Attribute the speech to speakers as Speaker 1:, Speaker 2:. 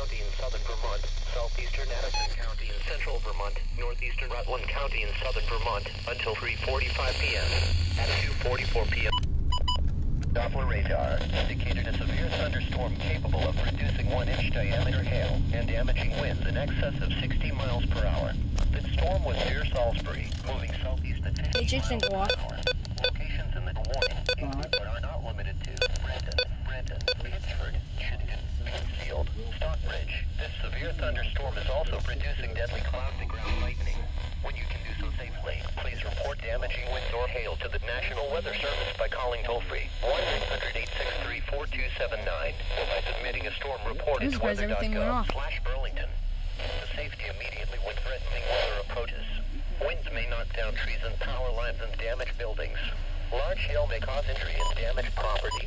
Speaker 1: County in southern Vermont, southeastern Addison County in central Vermont, northeastern Rutland County in southern Vermont, until 3:45 p.m. At 2:44 p.m. Doppler radar indicated a severe thunderstorm capable of producing 1-inch diameter hail and damaging winds in excess of 60 miles per hour. The storm was near Salisbury, moving southeast at 50 miles per hour. Locations in the warning include but are not limited to Brenton, Pittsford, Chittenden, Pittsfield, Stockbridge. This severe thunderstorm is also producing deadly cloud-to-ground lightning. When you can do so safely, please report damaging winds or hail to the National Weather Service by calling toll-free 1-800-863-4279 or by submitting a storm report at weather.gov/Burlington. To safety immediately when threatening weather approaches. Winds may knock down trees and power lines and damage buildings. Large hail may cause injury and damage property.